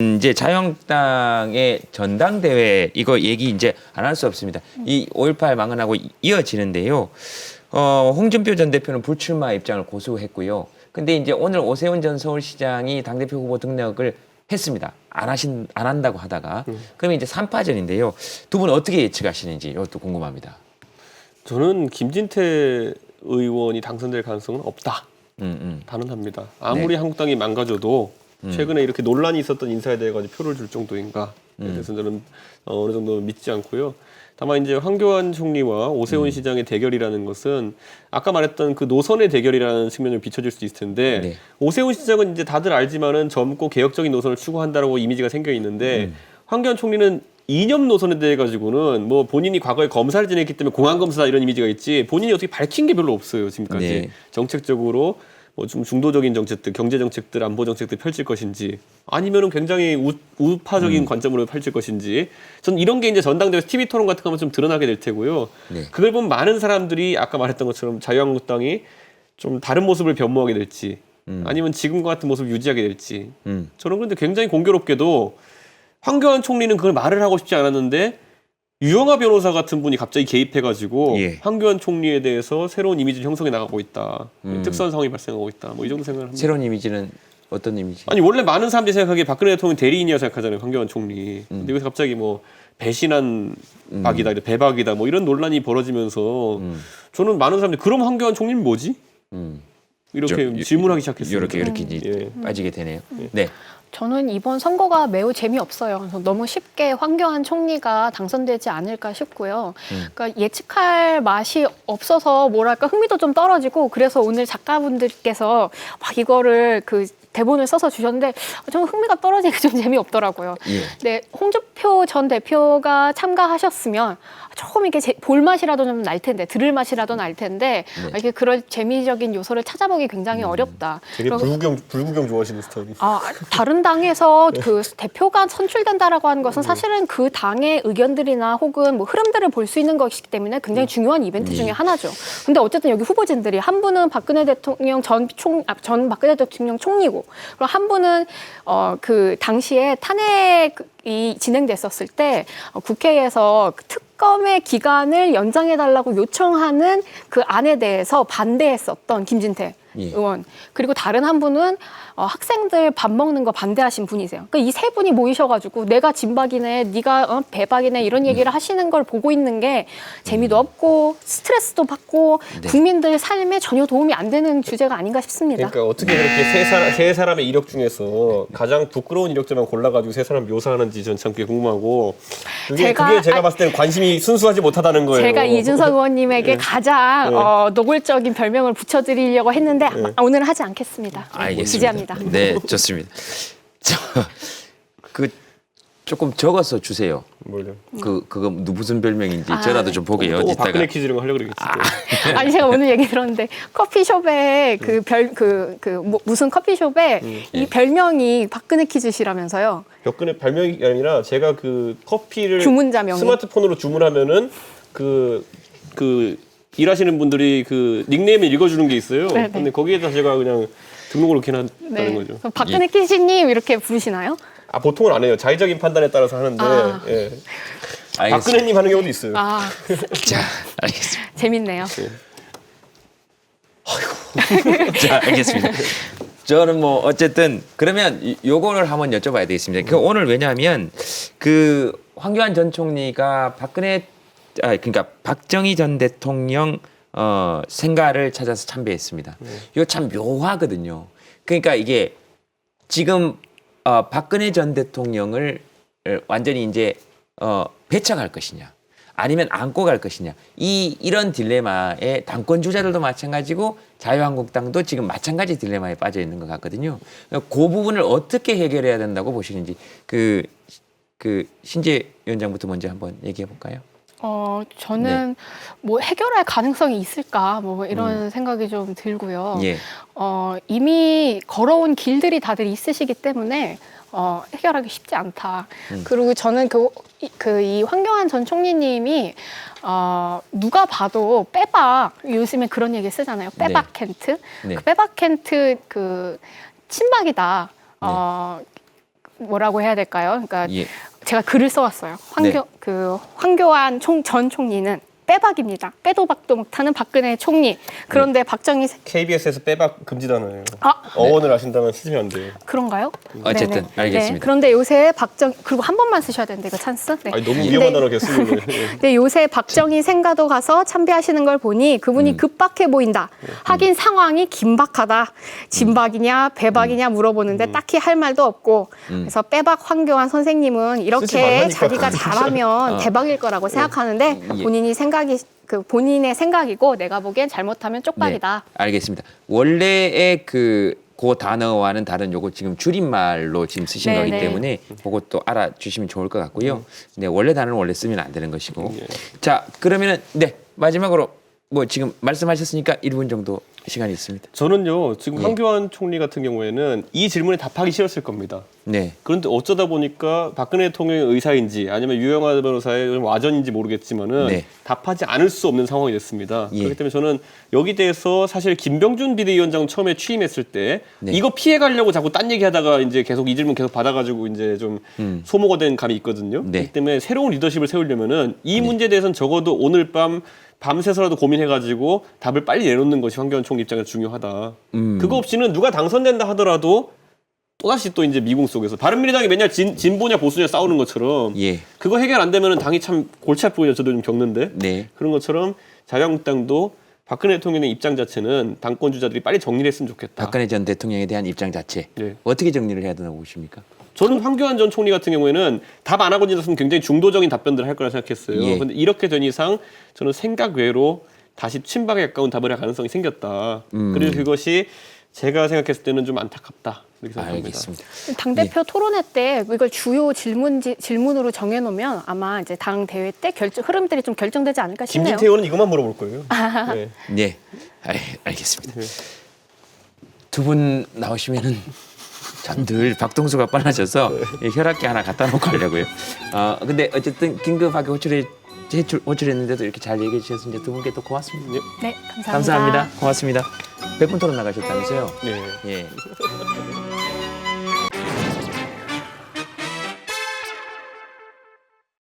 이제 자유한국당의 전당대회 이거 얘기 이제 안 할 수 없습니다. 이 5.18 망언하고 이어지는데요. 홍준표 전 대표는 불출마 입장을 고수했고요. 근데 이제 오늘 오세훈 전 서울시장이 당대표 후보 등록을 했습니다. 안 한다고 하다가. 그러면 이제 3파전인데요. 두 분 어떻게 예측하시는지 이것도 궁금합니다. 저는 김진태 의원이 당선될 가능성은 없다. 단언합니다. 아무리 한국당이 망가져도 최근에 이렇게 논란이 있었던 인사에 대해 가지고 표를 줄 정도인가. 그래서 저는 어느 정도 믿지 않고요. 다만 이제 황교안 총리와 오세훈 시장의 대결이라는 것은 아까 말했던 그 노선의 대결이라는 측면을 비춰질 수 있을 텐데 네. 오세훈 시장은 이제 다들 알지만은 젊고 개혁적인 노선을 추구한다라고 이미지가 생겨 있는데 황교안 총리는 이념 노선에 대해 가지고는 뭐 본인이 과거에 검사를 지냈기 때문에 공안검사 이런 이미지가 있지 본인이 어떻게 밝힌 게 별로 없어요 지금까지. 네. 정책적으로 뭐 좀 중도적인 정책들, 경제 정책들, 안보 정책들 펼칠 것인지 아니면은 굉장히 우파적인 관점으로 펼칠 것인지 저는 이런 게 이제 전당대회 TV 토론 같은 거 하면 좀 드러나게 될 테고요. 네. 그걸 보면 많은 사람들이 아까 말했던 것처럼 자유한국당이 좀 다른 모습을 변모하게 될지 아니면 지금과 같은 모습을 유지하게 될지 저는 그런데 굉장히 공교롭게도 황교안 총리는 그걸 말을 하고 싶지 않았는데 유영하 변호사 같은 분이 갑자기 개입해가지고 예. 황교안 총리에 대해서 새로운 이미지를 형성해 나가고 있다. 특수한 상황이 발생하고 있다. 뭐 이 정도 생각을 합니다. 새로운 이미지는 어떤 이미지? 아니 원래 많은 사람들이 생각하기에 박근혜 대통령 대리인이라 생각하잖아요. 황교안 총리. 근데 여기서 갑자기 뭐 배신한 박이다, 배박이다 뭐 이런 논란이 벌어지면서 저는 많은 사람들이 그럼 황교안 총리는 뭐지? 이렇게 질문하기 시작했어요. 이렇게 이제 빠지게 되네요. 네. 저는 이번 선거가 매우 재미없어요. 그래서 너무 쉽게 황교안 총리가 당선되지 않을까 싶고요. 그러니까 예측할 맛이 없어서 뭐랄까 흥미도 좀 떨어지고 그래서 오늘 작가분들께서 막 이거를 그 대본을 써서 주셨는데 저는 흥미가 떨어지니까 좀 재미없더라고요. 예. 네, 홍준표 전 대표가 참가하셨으면 조금 이게 볼 맛이라도 좀 날 텐데 들을 맛이라도 날 텐데 이게 그럴 재미적인 요소를 찾아보기 굉장히 어렵다. 되게 불구경 좋아하시는 스타일이. 다른 당에서 그 대표가 선출된다라고 하는 것은 사실은 그 당의 의견들이나 혹은 뭐 흐름들을 볼 수 있는 것이기 때문에 굉장히 중요한 이벤트 중에 하나죠. 근데 어쨌든 여기 후보진들이 한 분은 박근혜 대통령 전 박근혜 대통령 총리고 그리고 한 분은 그 당시에 탄핵이 진행됐었을 때 국회에서 특검의 기간을 연장해달라고 요청하는 그 안에 대해서 반대했었던 김진태 의원. 그리고 다른 한 분은 학생들 밥 먹는 거 반대하신 분이세요. 그러니까 이 세 분이 모이셔가지고 내가 진박이네, 네가 배박이네 이런 얘기를 하시는 걸 보고 있는 게 재미도 없고 스트레스도 받고 국민들 삶에 전혀 도움이 안 되는 주제가 아닌가 싶습니다. 그러니까 어떻게 그렇게 세 사람의 이력 중에서 가장 부끄러운 이력자만 골라가지고 세 사람 묘사하는지 전 참 그게 궁금하고 그게 제가 봤을 때는 관심이 순수하지 못하다는 거예요. 제가 이준석 의원님에게 가장 노골적인 별명을 붙여드리려고 했는데 오늘은 하지 않겠습니다. 알겠습니다. 기재합니다. 네, 좋습니다. 조금 적어서 주세요. 뭘요? 그거 무슨 별명인지 저라도 좀 보게요. 또 이따가. 박근혜 퀴즈 이런 거 하려고 그러겠지. 아니 제가 오늘 얘기 들었는데 커피숍에 무슨 커피숍에 이 별명이 박근혜 퀴즈시라면서요. 박근혜 발명이 아니라 제가 그 커피를 주문자명이 스마트폰으로 주문하면은 그 일하시는 분들이 그 닉네임을 읽어주는 게 있어요. 네네. 근데 거기에다 제가 그냥 등록을 이렇게 해놨다는 거죠. 그럼 박근혜 퀴즈님 이렇게 부르시나요? 보통은 안 해요. 자의적인 판단에 따라서 하는데 예. 알겠습니다. 박근혜님 하는 경우도 있어요. 자, 알겠습니다. 재밌네요. 자, 알겠습니다. 저는 뭐 어쨌든 그러면 요거를 한번 여쭤봐야 되겠습니다. 오늘 왜냐하면 그 황교안 전 총리가 그러니까 박정희 전 대통령 생가를 찾아서 참배했습니다. 이거 참 묘하거든요. 그러니까 이게 지금 박근혜 전 대통령을 완전히 이제 배척할 것이냐 아니면 안고 갈 것이냐 이런 딜레마에 당권 주자들도 마찬가지고 자유한국당도 지금 마찬가지 딜레마에 빠져 있는 것 같거든요. 그 부분을 어떻게 해결해야 된다고 보시는지 그 신재 위원장부터 먼저 한번 얘기해 볼까요? 저는 뭐 해결할 가능성이 있을까 뭐 이런 생각이 좀 들고요. 예. 이미 걸어온 길들이 다들 있으시기 때문에 해결하기 쉽지 않다. 그리고 저는 이 황교안 전 총리님이 누가 봐도 빼박 요즘에 그런 얘기 쓰잖아요. 빼박 켄트. 네. 그 빼박 켄트 그 친박이다. 뭐라고 해야 될까요? 그러니까 예. 제가 글을 써왔어요. 네. 황교안 전 총리는 빼박입니다. 빼도 박도 못하는 박근혜 총리. 그런데 박정희 KBS에서 빼박 금지 단어예요. 아 어원을 아신다면 쓰시면 안 돼요. 그런가요? 어쨌든 네네. 알겠습니다. 네. 그런데 요새 그리고 한 번만 쓰셔야 되는데 이거 찬스. 네. 아니, 너무 네. 위험한 단어 계속 쓰는 거예요. 네, 요새 박정희 생가도 가서 참배하시는 걸 보니 그분이 급박해 보인다. 하긴 상황이 긴박하다. 진박이냐 배박이냐 물어보는데 딱히 할 말도 없고 그래서 빼박 황교안 선생님은 쓰지 이렇게 말라니까. 자기가 잘하면 대박일 거라고 생각하는데 예. 본인의 생각이고 내가 보기엔 잘못하면 쪽박이다. 네, 알겠습니다. 원래의 그 단어와는 다른 요거 지금 줄임말로 지금 쓰신 네, 거기 네. 때문에 그것도 알아주시면 좋을 것 같고요. 네, 원래 단어는 원래 쓰면 안 되는 것이고. 자, 그러면은 네, 마지막으로 뭐 지금 말씀하셨으니까 1분 정도 시간이 있습니다. 저는요 지금 예. 황교안 총리 같은 경우에는 이 질문에 답하기 싫었을 겁니다. 네. 그런데 어쩌다 보니까 박근혜 대통령의 의사인지 아니면 유영하 변호사의 와전인지 모르겠지만은 네. 답하지 않을 수 없는 상황이 됐습니다. 예. 그렇기 때문에 저는 여기 대해서 사실 김병준 비대위원장 처음에 취임했을 때 네. 이거 피해 가려고 자꾸 딴 얘기하다가 이제 계속 이 질문 계속 받아가지고 이제 좀 소모가 된 감이 있거든요. 네. 그렇기 때문에 새로운 리더십을 세우려면은 이 문제에 대해서는 적어도 오늘 밤 밤새서라도 고민해가지고 답을 빨리 내놓는 것이 황교안 총리 입장에서 중요하다. 그거 없이는 누가 당선된다 하더라도 또다시 또 이제 미궁 속에서 바른미래당이 맨날 진보냐 보수냐 싸우는 것처럼 예. 그거 해결 안 되면 당이 참 골치 아프거든요. 저도 좀 겪는데 네. 그런 것처럼 자유한국당도 박근혜 대통령의 입장 자체는 당권 주자들이 빨리 정리를 했으면 좋겠다. 박근혜 전 대통령에 대한 입장 자체 네. 어떻게 정리를 해야 되나고 보십니까? 저는 황교안 전 총리 같은 경우에는 답 안 하고 지났으면 굉장히 중도적인 답변들을 할 거라 생각했어요. 예. 근데 이렇게 된 이상 저는 생각 외로 다시 친박에 가까운 답을 할 가능성이 생겼다. 그리고 그것이 제가 생각했을 때는 좀 안타깝다. 이렇게 생각합니다. 알겠습니다. 당대표 토론회 때 이걸 주요 질문으로 정해놓으면 아마 이제 당 대회 때 흐름들이 좀 결정되지 않을까 싶네요. 김진태 의원은 이것만 물어볼 거예요. 네. 네. 알겠습니다. 두 분 나오시면은 전 늘 박동수가 빨라져서 혈압계 하나 갖다 놓고 하려고요. 근데 어쨌든 긴급하게 호출했는데도 이렇게 잘 얘기해 주셔서 이제 두 분께 또 고맙습니다. 네, 감사합니다. 감사합니다. 고맙습니다. 100분 토론 나가셨다면서요? 네. 예.